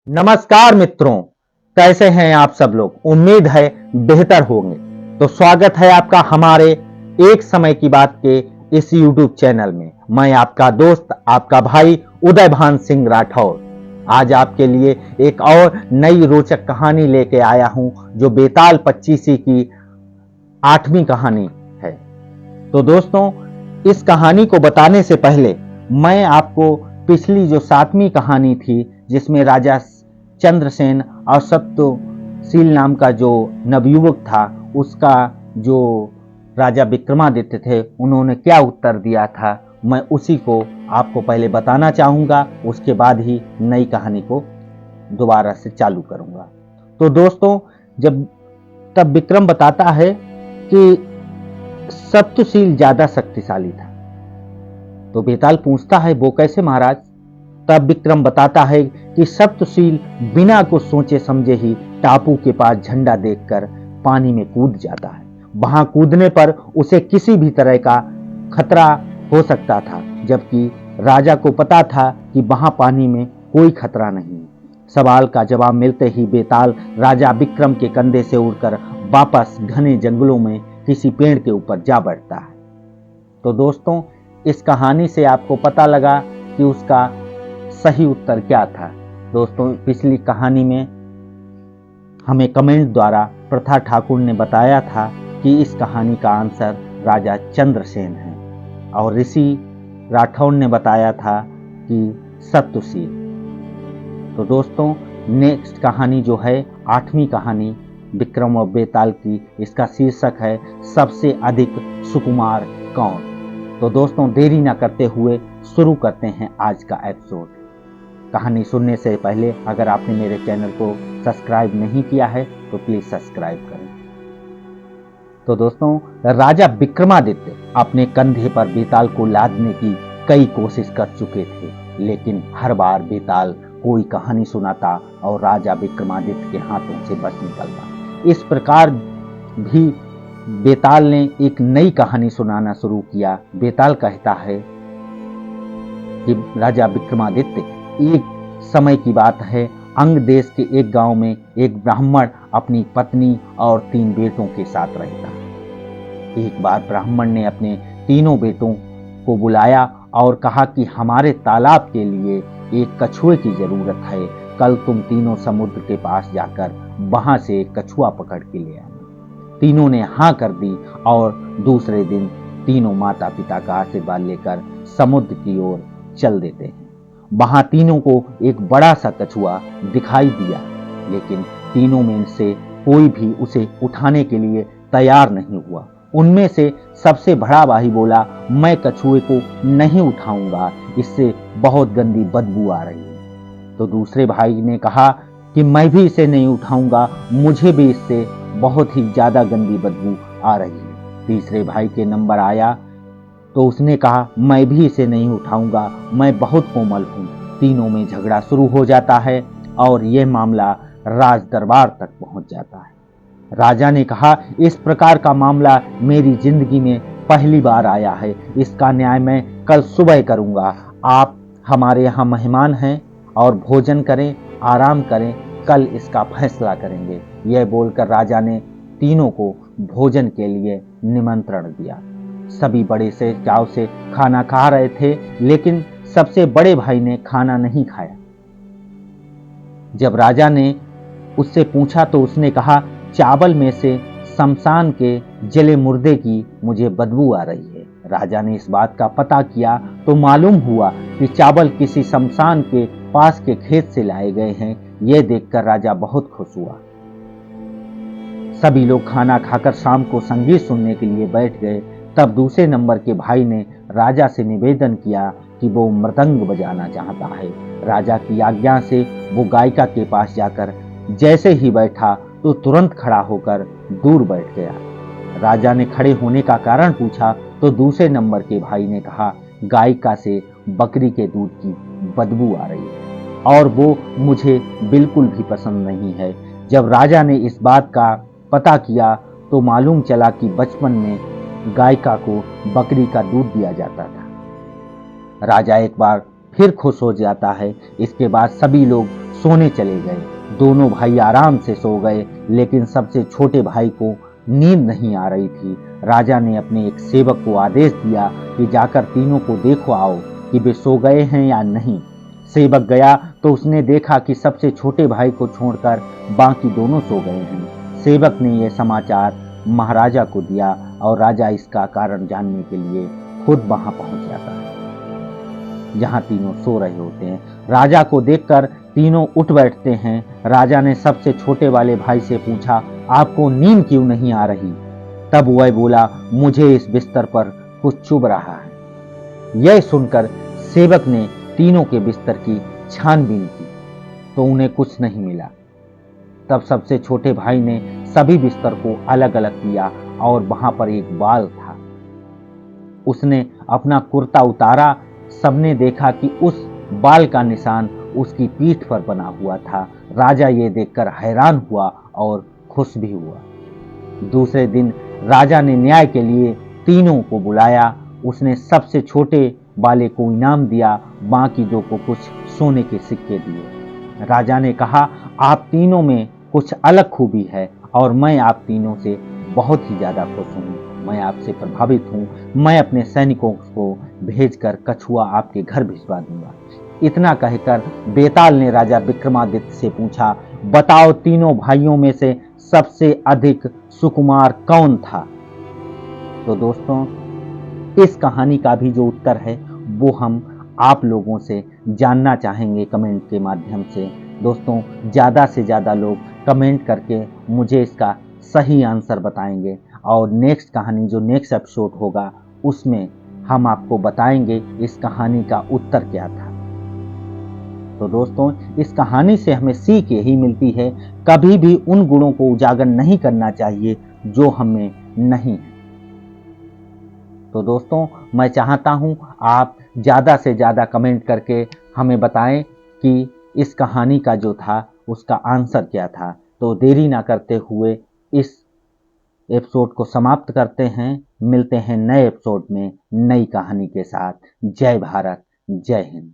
नमस्कार मित्रों, कैसे हैं आप सब लोग। उम्मीद है बेहतर होंगे। तो स्वागत है आपका हमारे एक समय की बात के इस YouTube चैनल में। मैं आपका दोस्त, आपका भाई उदयभान सिंह राठौर आज आपके लिए एक और नई रोचक कहानी लेके आया हूं, जो बेताल पच्चीसी की 8वीं कहानी है। तो दोस्तों, इस कहानी को बताने से पहले मैं आपको पिछली जो 7वीं कहानी थी, जिसमें राजा चंद्रसेन और सत्यशील नाम का जो नवयुवक था, उसका जो राजा विक्रमादित्य थे, उन्होंने क्या उत्तर दिया था, मैं उसी को आपको पहले बताना चाहूँगा। उसके बाद ही नई कहानी को दोबारा से चालू करूँगा। तो दोस्तों, तब विक्रम बताता है कि सत्यशील ज्यादा शक्तिशाली था। तो बेताल पूछता है, वो कैसे महाराज। तब विक्रम बताता है कि सत्यशील बिना कुछ सोचे समझे ही टापू के पास झंडा देखकर पानी में कूद जाता है। वहां कूदने पर उसे किसी भी तरह का खतरा हो सकता था, जबकि राजा को पता था कि वहां पानी में कोई खतरा नहीं। सवाल का जवाब मिलते ही बेताल राजा विक्रम के कंधे से उड़कर वापस घने जंगलों में किसी पेड़ के ऊपर जा बैठता है। तो दोस्तों, इस कहानी से आपको पता लगा कि उसका सही उत्तर क्या था। दोस्तों, पिछली कहानी में हमें कमेंट द्वारा प्रथा ठाकुर ने बताया था कि इस कहानी का आंसर राजा चंद्रसेन है, और ऋषि राठौर ने बताया था कि सत्यशील। तो दोस्तों, नेक्स्ट कहानी जो है 8वीं कहानी विक्रम और बेताल की, इसका शीर्षक है सबसे अधिक सुकुमार कौन। तो दोस्तों, देरी ना करते हुए शुरू करते हैं आज का एपिसोड। कहानी सुनने से पहले अगर आपने मेरे चैनल को सब्सक्राइब नहीं किया है तो प्लीज सब्सक्राइब करें। तो दोस्तों, राजा विक्रमादित्य अपने कंधे पर बेताल को लादने की कई कोशिश कर चुके थे, लेकिन हर बार बेताल कोई कहानी सुनाता और राजा विक्रमादित्य के हाथों से बच निकलता। इस प्रकार भी बेताल ने एक नई कहानी सुनाना शुरू किया। बेताल कहता है कि राजा विक्रमादित्य, एक समय की बात है, अंग देश के एक गांव में एक ब्राह्मण अपनी पत्नी और 3 बेटों के साथ रहता। एक बार ब्राह्मण ने अपने तीनों बेटों को बुलाया और कहा कि हमारे तालाब के लिए एक कछुए की जरूरत है। कल तुम तीनों समुद्र के पास जाकर वहां से एक कछुआ पकड़ के ले आना। तीनों ने हाँ कर दी और दूसरे दिन तीनों माता पिता का आशीर्वाद लेकर समुद्र की ओर चल देते हैं। वहां तीनों को एक बड़ा सा कछुआ दिखाई दिया, लेकिन तीनों में से कोई भी उसे उठाने के लिए तैयार नहीं हुआ। उनमें से सबसे बड़ा भाई बोला, मैं कछुए को नहीं उठाऊंगा, इससे बहुत गंदी बदबू आ रही है। तो दूसरे भाई ने कहा कि मैं भी इसे नहीं उठाऊंगा, मुझे भी इससे बहुत ही ज्यादा गंदी बदबू आ रही है। तीसरे भाई के नंबर आया तो उसने कहा, मैं भी इसे नहीं उठाऊंगा, मैं बहुत कोमल हूं। तीनों में झगड़ा शुरू हो जाता है और यह मामला राज दरबार तक पहुंच जाता है। राजा ने कहा, इस प्रकार का मामला मेरी जिंदगी में पहली बार आया है, इसका न्याय मैं कल सुबह करूंगा। आप हमारे यहाँ मेहमान हैं और भोजन करें, आराम करें, कल इसका फैसला करेंगे। यह बोलकर राजा ने तीनों को भोजन के लिए निमंत्रण दिया। सभी बड़े से चाव से खाना खा रहे थे, लेकिन सबसे बड़े भाई ने खाना नहीं खाया। जब राजा ने उससे पूछा तो उसने कहा, चावल में से शमशान के जले मुर्दे की मुझे बदबू आ रही है। राजा ने इस बात का पता किया तो मालूम हुआ कि चावल किसी शमशान के पास के खेत से लाए गए हैं। यह देखकर राजा बहुत खुश हुआ। सभी लोग खाना खाकर शाम को संगीत सुनने के लिए बैठ गए। तब दूसरे नंबर के भाई ने राजा से निवेदन किया कि वो मृदंग बजाना चाहता है। राजा की आज्ञा से वो गायिका के पास जाकर जैसे ही बैठा तो तुरंत खड़ा होकर दूर बैठ गया। राजा ने खड़े होने का कारण पूछा तो दूसरे नंबर के भाई ने कहा, गायिका से बकरी के दूध की बदबू आ रही है और वो मुझे बिल्कुल भी पसंद नहीं है। जब राजा ने इस बात का पता किया तो मालूम चला कि बचपन में गायिका को बकरी का दूध दिया जाता था। राजा एक बार फिर खुश हो जाता है। इसके बाद सभी लोग सोने चले गए। दोनों भाई आराम से सो गए, लेकिन सबसे छोटे भाई को नींद नहीं आ रही थी। राजा ने अपने एक सेवक को आदेश दिया कि जाकर तीनों को देखो आओ कि वे सो गए हैं या नहीं। सेवक गया तो उसने देखा कि सबसे छोटे भाई को छोड़कर बाकी दोनों सो गए हैं। सेवक ने यह समाचार महाराजा को दिया और राजा इसका कारण जानने के लिए खुद वहां पहुंच जाता है जहां तीनों सो रहे होते हैं। राजा को देखकर तीनों उठ बैठते हैं। राजा ने सबसे छोटे वाले भाई से पूछा, आपको नींद क्यों नहीं आ रही? तब वह बोला, मुझे इस बिस्तर पर कुछ चुभ रहा है। यह सुनकर सेवक ने तीनों के बिस्तर की छानबीन की तो उन्हें कुछ नहीं मिला। तब सबसे छोटे भाई ने सभी बिस्तर को अलग अलग किया और वहां पर एक बाल था। उसने अपना कुर्ता उतारा। सबने देखा कि उस बाल का निशान उसकी पीठ पर बना हुआ था। राजा ये देखकर हैरान हुआ और खुश भी हुआ। दूसरे दिन राजा ने न्याय के लिए तीनों को बुलाया। उसने सबसे छोटे वाले को इनाम दिया, बाकी दो को कुछ सोने के सिक्के दिए। राजा ने कहा, आप तीनों में कुछ अलग खूबी है और मैं आप तीनों से बहुत ही ज्यादा खुश हूँ। मैं आपसे प्रभावित हूँ। मैं अपने सैनिकों को भेजकर कछुआ आपके घर भिजवा दूंगा। इतना कहकर बेताल ने राजा विक्रमादित्य से पूछा, बताओ तीनों भाइयों में से सबसे अधिक सुकुमार कौन था? तो दोस्तों, इस कहानी का भी जो उत्तर है वो हम आप लोगों से जानना चाहेंगे कमेंट के माध्यम से। दोस्तों, ज़्यादा से ज़्यादा लोग कमेंट करके मुझे इसका सही आंसर बताएंगे और नेक्स्ट कहानी जो नेक्स्ट एपिसोड होगा उसमें हम आपको बताएंगे इस कहानी का उत्तर क्या था। तो दोस्तों, इस कहानी से हमें सीख यही मिलती है, कभी भी उन गुणों को उजागर नहीं करना चाहिए जो हमें नहीं है। तो दोस्तों, मैं चाहता हूं आप ज़्यादा से ज़्यादा कमेंट करके हमें बताएं कि इस कहानी का जो था उसका आंसर क्या था। तो देरी ना करते हुए इस एपिसोड को समाप्त करते हैं। मिलते हैं नए एपिसोड में नई कहानी के साथ। जय भारत, जय हिंद।